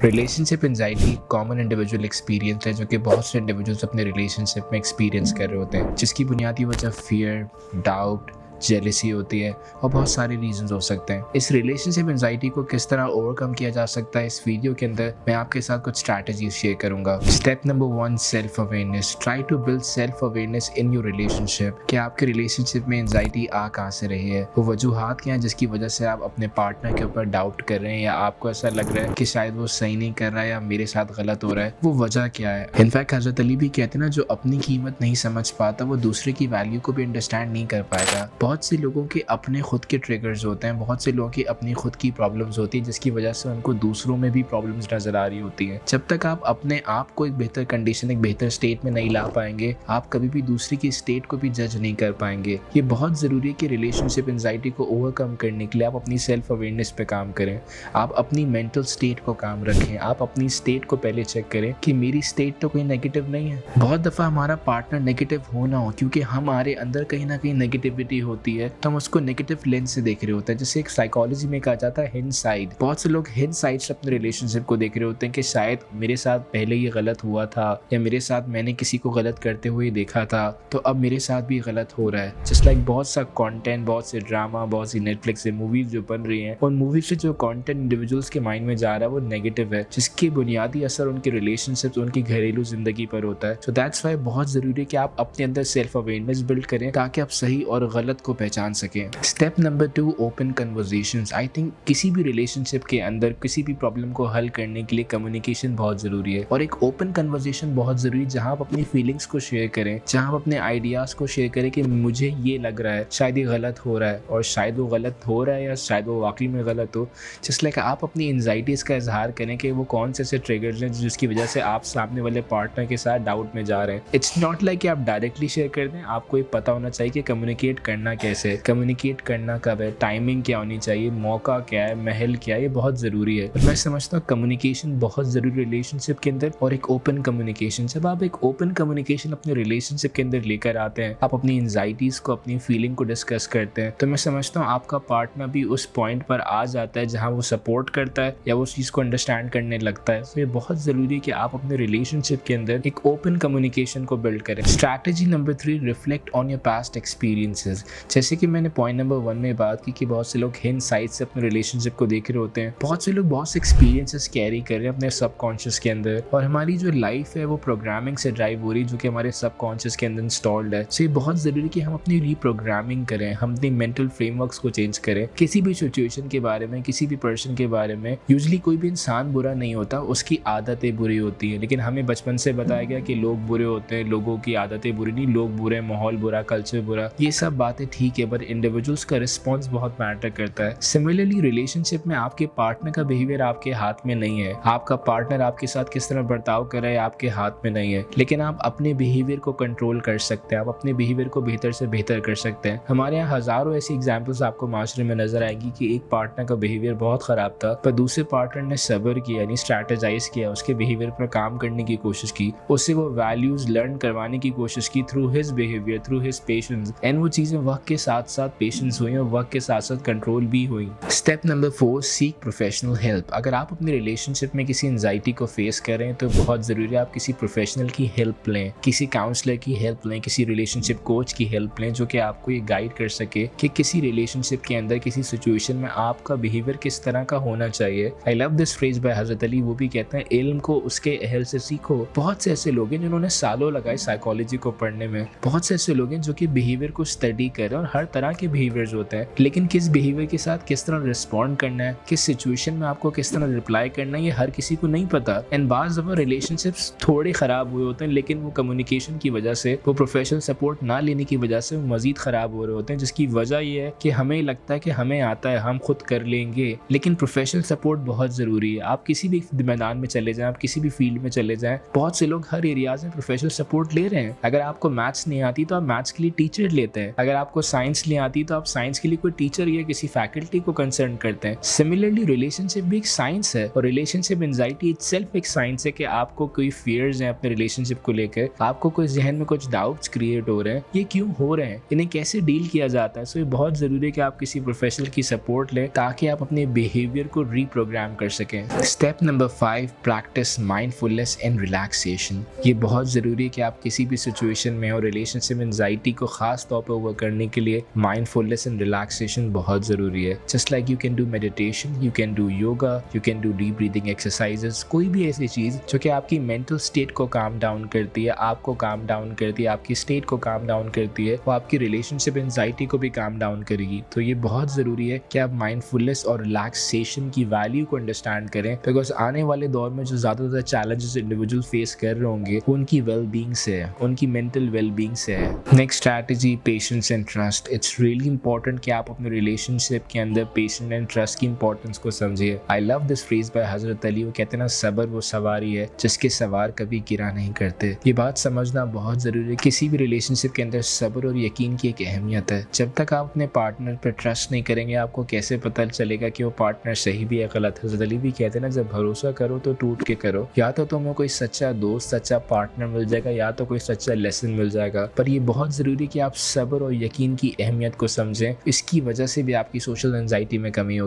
Relationship anxiety common individual experience है जो कि बहुत से इंडिविजुअल्स अपने रिलेशनशिप में एक्सपीरियंस कर रहे होते हैं, जिसकी बुनियादी वजह फियर, डाउट, जेलसी होती है और बहुत सारे रीजंस हो सकते हैं। इस रिलेशनशिप एंजाइटी को किस तरह ओवरकम किया जा सकता है, इस वीडियो के अंदर मैं आपके साथ कुछ स्ट्रैटेजीज शेयर करूंगा। Step number 1, self awareness. Try to build self awareness in your relationship. कि आपके रिलेशनशिप में एंजाइटी आ कहाँ से रही है, वो वजूहात क्या हैं जिसकी वजह से आप अपने पार्टनर के ऊपर डाउट कर रहे हैं या आपको ऐसा लग रहा है कि शायद वो सही नहीं कर रहा है या मेरे साथ गलत हो रहा है, वो वजह क्या है। इनफैक्ट हजरत अली भी कहते हैं ना, जो अपनी कीमत नहीं समझ पाता वो दूसरे की वैल्यू को भी अंडरस्टैंड नहीं कर पाएगा। बहुत से लोगों के अपने खुद के ट्रिगर्स होते हैं, बहुत से लोगों की अपनी खुद की प्रॉब्लम्स होती है जिसकी वजह से उनको दूसरों में भी प्रॉब्लम्स नजर आ रही होती हैं। जब तक आप अपने आप को एक बेहतर कंडीशन, एक बेहतर स्टेट में नहीं ला पाएंगे, आप कभी भी दूसरे की स्टेट को भी जज नहीं कर पाएंगे। ये बहुत ज़रूरी है कि रिलेशनशिप एंजाइटी को ओवरकम करने के लिए आप अपनी सेल्फ अवेयरनेस पे काम करें, आप अपनी मेंटल स्टेट को काम रखें, आप अपनी स्टेट को पहले चेक करें कि मेरी स्टेट तो कोई नेगेटिव नहीं है। बहुत दफ़ा हमारा पार्टनर नेगेटिव हो ना हो, क्योंकि हमारे अंदर कहीं ना कहीं नेगेटिविटी होती है तो हम उसको नेगेटिव लेंस से देख रहे होते हैं, जैसे एक साइकोलॉजी में कहा जाता है हिंज साइड। बहुत से लोग हिंज साइड से अपने रिलेशनशिप को देख रहे होते हैं कि शायद मेरे साथ पहले ये गलत हुआ था या मेरे साथ मैंने किसी को गलत करते हुए देखा था तो अब मेरे साथ भी गलत हो रहा है। जस्ट लाइक बहुत सा कंटेंट, बहुत से ड्रामा, बहुत सी नेटफ्लिक्स से मूवीज जो बन रही हैं, उन मूवीज से जो कंटेंट इंडिविजुअल्स के माइंड में जा रहा है वो नेगेटिव है, जिसकी बुनियादी असर उनके रिलेशनशिप, उनकी घरेलू जिंदगी पर होता है। सो दैट्स वाई बहुत जरूरी है कि आप अपने अंदर सेल्फ अवेयरनेस बिल्ड करें ताकि आप सही और गलत को पहचान सकें। Step number 2, open conversations. I think किसी भी रिलेशनशिप के अंदर किसी भी प्रॉब्लम को हल करने के लिए कम्युनिकेशन बहुत जरूरी है और एक ओपन कन्वर्सेशन बहुत जरूरी है, जहां आप अपनी फीलिंग्स को शेयर करें, जहां आप अपने आइडियाज को शेयर करें कि मुझे ये लग रहा है, शायद ये गलत हो रहा है और शायद वो गलत हो रहा है या शायद वो वाकई में गलत हो। जस्ट लाइक आप अपनी एंजाइटीज का इजहार करें कि वो कौन से ऐसे ट्रिगर्स हैं जिसकी वजह से आप सामने वाले पार्टनर के साथ डाउट में जा रहे हैं। इट्स नॉट लाइक कि आप डायरेक्टली शेयर कर दें, आपको ये पता होना चाहिए कि कम्युनिकेट करना कैसे, कम्युनिकेट करना कब है, टाइमिंग क्या होनी चाहिए, मौका क्या है, महल क्या है, ये बहुत ज़रूरी है। और मैं समझता हूँ कम्युनिकेशन बहुत ज़रूरी रिलेशनशिप के अंदर, और एक ओपन कम्युनिकेशन। जब आप एक ओपन कम्युनिकेशन अपने रिलेशनशिप के अंदर लेकर आते हैं, आप अपनी एंजाइटीज़ को, अपनी फीलिंग को डिस्कस करते हैं, तो मैं समझता हूँ आपका पार्टनर भी उस पॉइंट पर आ जाता है जहाँ वो सपोर्ट करता है या वो उस चीज़ को अंडरस्टैंड करने लगता है। तो ये बहुत ज़रूरी है कि आप अपने रिलेशनशिप के अंदर एक ओपन कम्युनिकेशन को बिल्ड करें। Strategy number 3, reflect on your past experiences. जैसे कि मैंने पॉइंट नंबर 1 में बात की कि बहुत से लोग हिंज साइड से अपने रिलेशनशिप को देख रहे होते हैं, बहुत से लोग बहुत से एक्सपीरियंसेस कैरी कर रहे हैं अपने सबकॉन्शियस के अंदर, और हमारी जो लाइफ है वो प्रोग्रामिंग से ड्राइव हो रही है जो कि हमारे सबकॉन्शियस के अंदर इंस्टॉल्ड है। सो ये बहुत ज़रूरी है कि हम अपनी रीप्रोग्रामिंग करें, हम अपनी मेंटल फ्रेमवर्क्स को चेंज करें। किसी भी सिचुएशन के बारे में, किसी भी पर्सन के बारे में, यूजुअली कोई भी इंसान बुरा नहीं होता, उसकी आदतें बुरी होती हैं, लेकिन हमें बचपन से बताया गया कि लोग बुरे होते हैं, लोगों की आदतें बुरी नहीं, लोग बुरे, माहौल बुरा, कल्चर बुरा। ये सब बातें ठीक है, बट इंडिविजुअल्स का रिस्पॉन्स बहुत मैटर करता है। सिमिलरली रिलेशनशिप में आपके पार्टनर का बिहेवियर आपके हाथ में नहीं है, आपका पार्टनर आपके साथ किस तरह बर्ताव कर रहा है आपके हाथ में नहीं है, लेकिन आप अपने बिहेवियर को कंट्रोल कर सकते हैं, आप अपने बिहेवियर को बेहतर से बेहतर कर सकते हैं। हमारे यहाँ हजारों ऐसी एग्जाम्पल्स आपको माशरे में नजर आएगी कि एक पार्टनर का बिहेवियर बहुत खराब था पर दूसरे पार्टनर ने सब्र किया, यानी स्ट्रैटेजाइज किया, उसके बिहेवियर पर काम करने की कोशिश की, उससे वो वैल्यूज लर्न करवाने की कोशिश की through his behaviour, through his patience, and वो चीजें वक्त के साथ साथ पेशेंस हुई और वक्त के साथ साथ कंट्रोल भी हुई। Step number 4, seek professional help. अगर आप अपने रिलेशनशिप में किसी एंजाइटी को फेस कर रहे हैं तो बहुत ज़रूरी है आप किसी प्रोफेशनल की हेल्प लें, किसी काउंसलर की हेल्प लें, किसी रिलेशनशिप कोच की हेल्प लें जो कि आपको ये गाइड कर सके कि किसी रिलेशनशिप के अंदर, किसी सिचुएशन में आपका बिहेवियर किस तरह का होना चाहिए। I love this phrase by Hazrat Ali, वो भी कहते हैं इल्म को उसके अहल से सीखो। बहुत से ऐसे लोग हैं जिन्होंने सालों लगाए साइकोलॉजी को पढ़ने में, बहुत से ऐसे लोग हैं जो कि बिहेवियर को स्टडी कर रहे हैं और हर तरह के बिहेवियर्स होते हैं, लेकिन किस बिहेवियर के साथ किस तरह रिस्पॉन्ड करना है, किस सिचुएशन में आपको किस तरह रिप्लाई करना है, ये हर किसी को नहीं पता। एंड बाज़ दफ़ा रिलेशनशिप्स थोड़े ख़राब हुए होते हैं, लेकिन वो कम्युनिकेशन की वजह से, वो प्रोफेशनल सपोर्ट ना लेने की वजह से वो मज़ीद ख़राब हो रहे होते हैं, जिसकी वजह ये है कि हमें लगता है कि हमें आता है, हम खुद कर लेंगे, लेकिन प्रोफेशनल सपोर्ट बहुत ज़रूरी है। आप किसी भी मैदान में चले जाएँ, आप किसी भी फील्ड में चले जाएँ, बहुत से लोग हर एरियाज में प्रोफेशनल सपोर्ट ले रहे हैं। अगर आपको मैथ्स नहीं आती तो आप मैथ्स के लिए टीचर लेते हैं, अगर आपको आपको साइंस नहीं आती तो आप साइंस के लिए कोई टीचर या किसी फैकल्टी को कंसर्न करते हैं। सिमिलरली रिलेशनशिप भी एक साइंस है और रिलेशनशिप एंजाइटी इटसेल्फ एक साइंस है कि आपको कोई फियर्स हैं अपने रिलेशनशिप को लेकर, आपको कोई जहन में कुछ डाउट्स क्रिएट हो रहे हैं, ये क्यों हो रहे हैं, इन्हें कैसे डील किया जाता है। सो ये बहुत ज़रूरी है कि आप किसी प्रोफेशनल की सपोर्ट लें ताकि आप अपने बिहेवियर को रीप्रोग्राम कर सकें। Step number 5, practice mindfulness and relaxation. ये बहुत ज़रूरी है कि आप किसी भी सिचुएशन में हो, रिलेशनशिप एंजाइटी को खास तौर पर ओवर करने के लिए माइंडफुलनेस एंड रिलैक्सेशन बहुत ज़रूरी है। Just like you can do meditation, you can do yoga, you can do deep breathing exercises, कोई भी ऐसी चीज़ जो कि आपकी मेंटल स्टेट को काम डाउन करती है, आपको काम डाउन करती है, आपकी स्टेट को काम डाउन करती है, वो आपकी रिलेशनशिप एंजाइटी को भी काम डाउन करेगी। तो ये बहुत ज़रूरी है कि आप माइंडफुलनेस और रिलैक्सेशन की वैल्यू को अंडरस्टैंड करें, बिकॉज आने वाले दौर में जो ज़्यादा चैलेंजेस इंडिविजुअल फेस कर रहे होंगे वो उनकी वेल बीइंग से है, उनकी मेंटल वेल बीइंग से है। Next strategy, patience and trust. It's really important कि आप अपने रिलेशनशिप के अंदर पेशेंस एंड ट्रस्ट की इंपॉर्टेंस को समझिए। I love this phrase by Hazrat Ali. वो कहते हैं ना, सब्र वो सवारी है जिसके सवार कभी गिरा नहीं करते। ये बात समझना बहुत ज़रूरी है। किसी भी रिलेशनशिप के अंदर सब्र और यकीन की एक अहमियत है। जब तक आप अपने पार्टनर पर ट्रस्ट नहीं करेंगे, आपको कैसे पता चलेगा कि वो पार्टनर सही भी है गलत। हजरत अली भी कहते हैं ना, जब भरोसा करो तो टूट के करो। या तो तुम्हें कोई सच्चा दोस्त, सच्चा पार्टनर मिल जाएगा, या तो कोई सच्चा लेसन मिल जाएगा, पर ये बहुत ज़रूरी है कि आप सब्र और यकीन की अहमियत को समझें। इसकी वजह से भी आपकी सोशल एंजाइटी में कमी होगी।